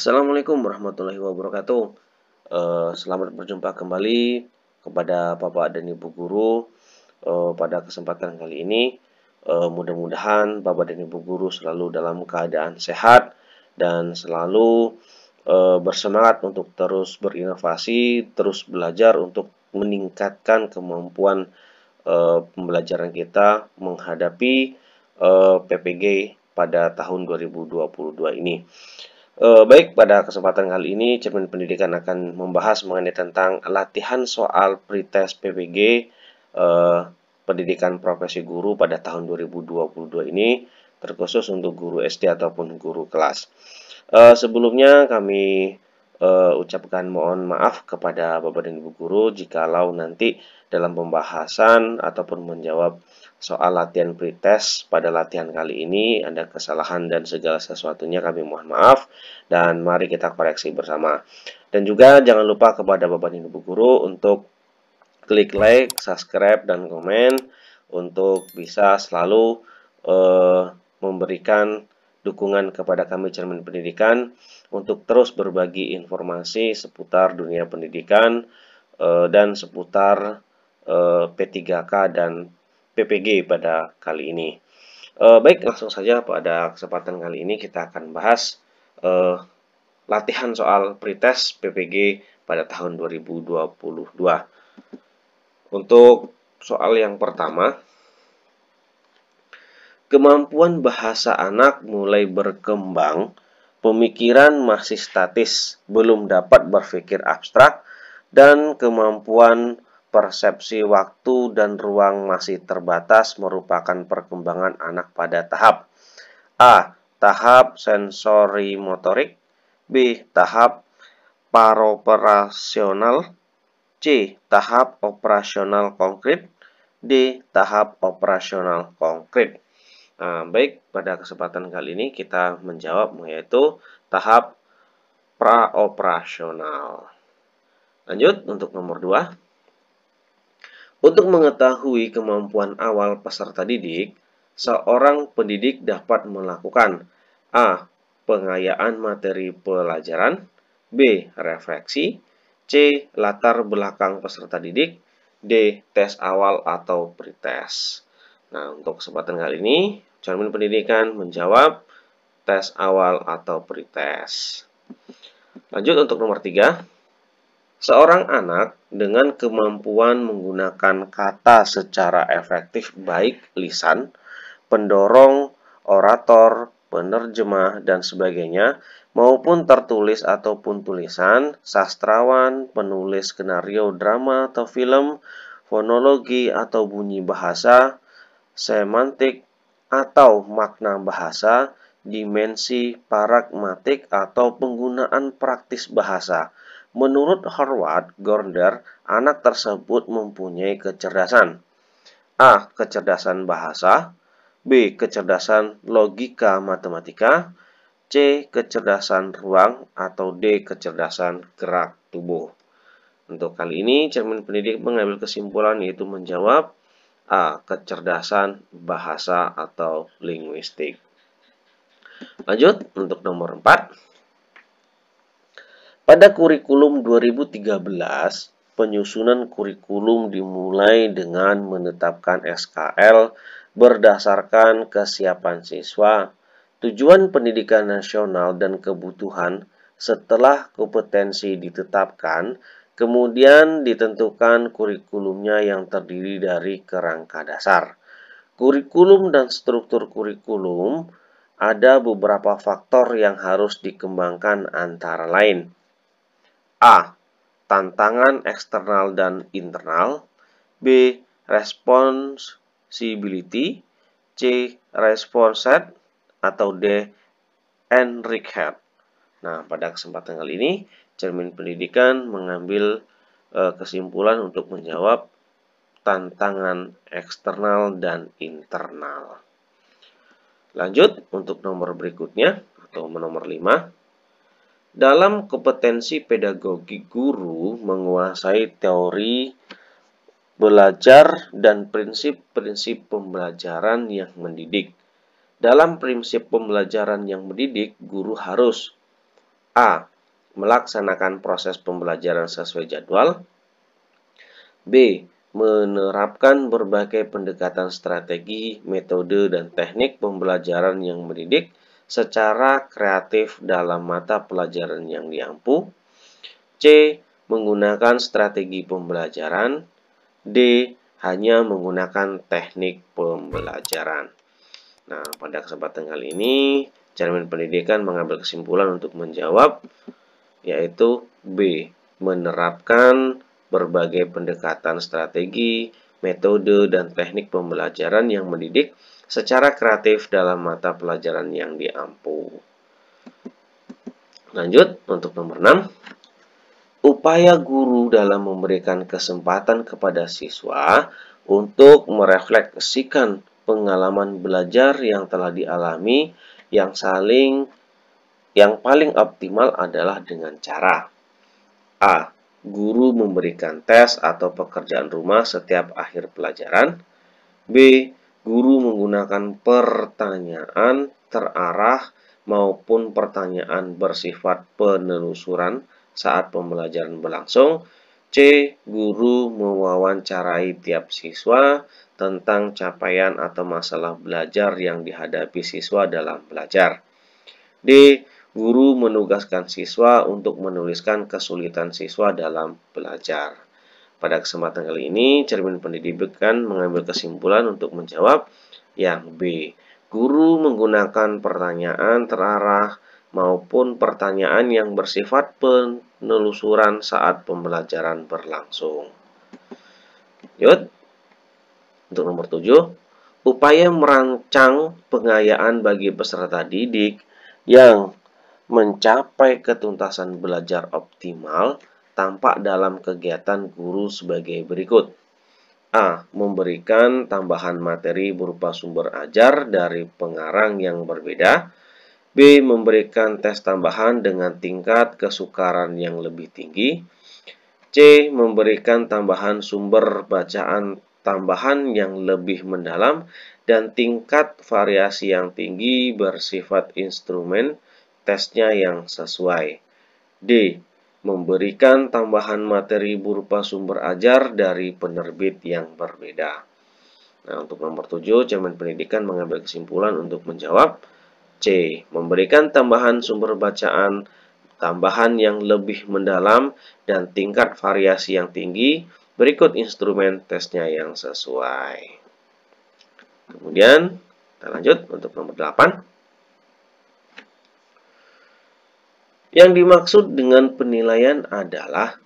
Assalamualaikum warahmatullahi wabarakatuh. Selamat berjumpa kembali kepada Bapak dan Ibu guru pada kesempatan kali ini. Mudah-mudahan Bapak dan Ibu guru selalu dalam keadaan sehat dan selalu bersemangat untuk terus berinovasi, terus belajar untuk meningkatkan kemampuan pembelajaran kita menghadapi PPG pada tahun 2022 ini. Baik, pada kesempatan kali ini Cermin Pendidikan akan membahas mengenai tentang latihan soal pretest PPG Pendidikan Profesi Guru pada tahun 2022 ini, terkhusus untuk guru SD ataupun guru kelas. Sebelumnya kami ucapkan mohon maaf kepada Bapak dan Ibu guru jikalau nanti dalam pembahasan ataupun menjawab soal latihan pretest pada latihan kali ini ada kesalahan dan segala sesuatunya kami mohon maaf dan mari kita koreksi bersama. Dan juga jangan lupa kepada Bapak dan Ibu guru untuk klik like, subscribe, dan komen untuk bisa selalu memberikan dukungan kepada kami Cermin Pendidikan untuk terus berbagi informasi seputar dunia pendidikan dan seputar P3K dan PPG pada kali ini. Baik, langsung saja pada kesempatan kali ini kita akan bahas latihan soal pretest PPG pada tahun 2022. Untuk soal yang pertama, kemampuan bahasa anak mulai berkembang, pemikiran masih statis, belum dapat berpikir abstrak, dan kemampuan persepsi waktu dan ruang masih terbatas merupakan perkembangan anak pada tahap A. Tahap sensori motorik, B. Tahap paroperasional, C. Tahap operasional konkret, D. Tahap operasional konkret. Baik, pada kesempatan kali ini kita menjawab yaitu tahap praoperasional. Lanjut untuk nomor 2. Untuk mengetahui kemampuan awal peserta didik, seorang pendidik dapat melakukan A. Pengayaan materi pelajaran, B. Refleksi, C. Latar belakang peserta didik, D. Tes awal atau pretest. Nah, untuk kesempatan kali ini, Cermin Pendidikan menjawab tes awal atau pretest. Lanjut untuk nomor 3. Seorang anak dengan kemampuan menggunakan kata secara efektif baik lisan, pendorong, orator, penerjemah, dan sebagainya, maupun tertulis ataupun tulisan, sastrawan, penulis skenario drama atau film, fonologi atau bunyi bahasa, semantik atau makna bahasa, dimensi pragmatik atau penggunaan praktis bahasa. Menurut Howard Gardner, anak tersebut mempunyai kecerdasan A. Kecerdasan bahasa, B. Kecerdasan logika matematika, C. Kecerdasan ruang, atau D. Kecerdasan gerak tubuh. Untuk kali ini, Cermin Pendidik mengambil kesimpulan yaitu menjawab A. Kecerdasan bahasa atau linguistik. Lanjut untuk nomor 4. Pada kurikulum 2013, penyusunan kurikulum dimulai dengan menetapkan SKL berdasarkan kesiapan siswa, tujuan pendidikan nasional dan kebutuhan. Setelah kompetensi ditetapkan, kemudian ditentukan kurikulumnya yang terdiri dari kerangka dasar. Kurikulum dan struktur kurikulum ada beberapa faktor yang harus dikembangkan antara lain. A. Tantangan eksternal dan internal, B. Responsibility, C. Response set, atau D. Enrichment. Nah, pada kesempatan kali ini, Cermin Pendidikan mengambil kesimpulan untuk menjawab tantangan eksternal dan internal. Lanjut untuk nomor berikutnya, atau nomor 5. Dalam kompetensi pedagogi, guru menguasai teori belajar dan prinsip-prinsip pembelajaran yang mendidik. Dalam prinsip pembelajaran yang mendidik, guru harus A. Melaksanakan proses pembelajaran sesuai jadwal. B. Menerapkan berbagai pendekatan strategi, metode, dan teknik pembelajaran yang mendidik secara kreatif dalam mata pelajaran yang diampu. C. Menggunakan strategi pembelajaran. D. Hanya menggunakan teknik pembelajaran. Nah, pada kesempatan kali ini, Cermin Pendidikan mengambil kesimpulan untuk menjawab, yaitu B. Menerapkan berbagai pendekatan strategi, metode, dan teknik pembelajaran yang mendidik secara kreatif dalam mata pelajaran yang diampu. Lanjut, untuk nomor 6. Upaya guru dalam memberikan kesempatan kepada siswa untuk merefleksikan pengalaman belajar yang telah dialami yang paling optimal adalah dengan cara A. Guru memberikan tes atau pekerjaan rumah setiap akhir pelajaran. B. Guru menggunakan pertanyaan terarah maupun pertanyaan bersifat penelusuran saat pembelajaran berlangsung. C. Guru mewawancarai tiap siswa tentang capaian atau masalah belajar yang dihadapi siswa dalam belajar. D. Guru menugaskan siswa untuk menuliskan kesulitan siswa dalam belajar. Pada kesempatan kali ini, Cermin Pendidikan mengambil kesimpulan untuk menjawab yang B. Guru menggunakan pertanyaan terarah maupun pertanyaan yang bersifat penelusuran saat pembelajaran berlangsung. Yud, untuk nomor 7, upaya merancang pengayaan bagi peserta didik yang mencapai ketuntasan belajar optimal tampak dalam kegiatan guru sebagai berikut. A. Memberikan tambahan materi berupa sumber ajar dari pengarang yang berbeda. B. Memberikan tes tambahan dengan tingkat kesukaran yang lebih tinggi. C. Memberikan tambahan sumber bacaan tambahan yang lebih mendalam dan tingkat variasi yang tinggi bersifat instrumen tesnya yang sesuai. D. Memberikan tambahan materi berupa sumber ajar dari penerbit yang berbeda. Nah, untuk nomor 7, Cermin Pendidikan mengambil kesimpulan untuk menjawab C. Memberikan tambahan sumber bacaan tambahan yang lebih mendalam dan tingkat variasi yang tinggi, berikut instrumen tesnya yang sesuai. Kemudian, kita lanjut untuk nomor 8. Yang dimaksud dengan penilaian adalah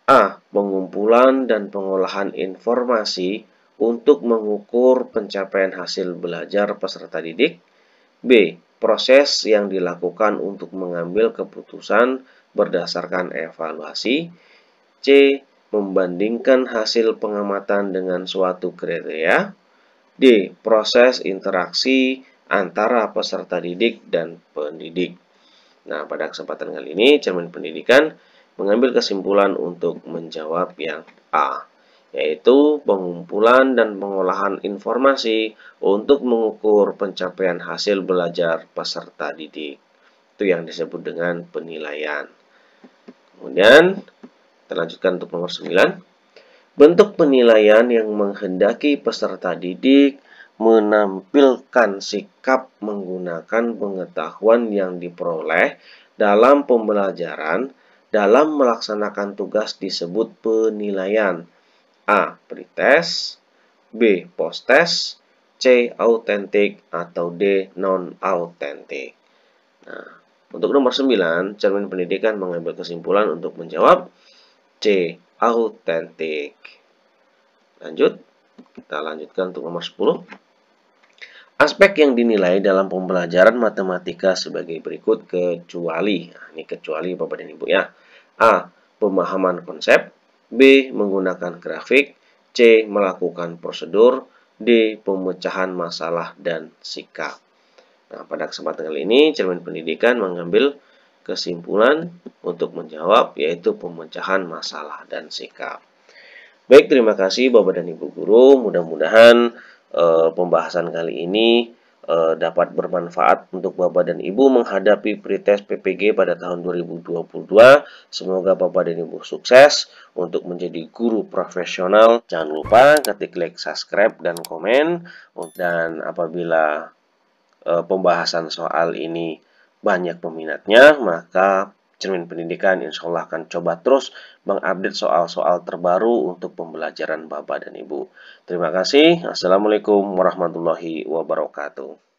A. Pengumpulan dan pengolahan informasi untuk mengukur pencapaian hasil belajar peserta didik. B. Proses yang dilakukan untuk mengambil keputusan berdasarkan evaluasi. C. Membandingkan hasil pengamatan dengan suatu kriteria. D. Proses interaksi antara peserta didik dan pendidik. Nah, pada kesempatan kali ini, Cermin Pendidikan mengambil kesimpulan untuk menjawab yang A, yaitu pengumpulan dan pengolahan informasi untuk mengukur pencapaian hasil belajar peserta didik. Itu yang disebut dengan penilaian. Kemudian, kita lanjutkan untuk nomor 9. Bentuk penilaian yang menghendaki peserta didik menampilkan sikap menggunakan pengetahuan yang diperoleh dalam pembelajaran dalam melaksanakan tugas disebut penilaian. A. Pretest, B. Posttest, C. Autentik, atau D. Non-autentik. Nah, untuk nomor 9, Cermin Pendidikan mengambil kesimpulan untuk menjawab C. Autentik. Lanjut, kita lanjutkan untuk nomor 10. Aspek yang dinilai dalam pembelajaran matematika sebagai berikut kecuali. Nah, ini kecuali Bapak dan Ibu ya. A. Pemahaman konsep. B. Menggunakan grafik. C. Melakukan prosedur. D. Pemecahan masalah dan sikap. Nah, pada kesempatan kali ini, Cermin Pendidikan mengambil kesimpulan untuk menjawab, yaitu pemecahan masalah dan sikap. Baik, terima kasih Bapak dan Ibu Guru. Mudah-mudahan pembahasan kali ini dapat bermanfaat untuk Bapak dan Ibu menghadapi pretest PPG pada tahun 2022. Semoga Bapak dan Ibu sukses untuk menjadi guru profesional. Jangan lupa ketik like, subscribe, dan komen. Dan apabila pembahasan soal ini banyak peminatnya, maka Cermin Pendidikan insya Allah akan coba terus mengupdate soal-soal terbaru untuk pembelajaran Bapak dan Ibu. Terima kasih. Assalamualaikum warahmatullahi wabarakatuh.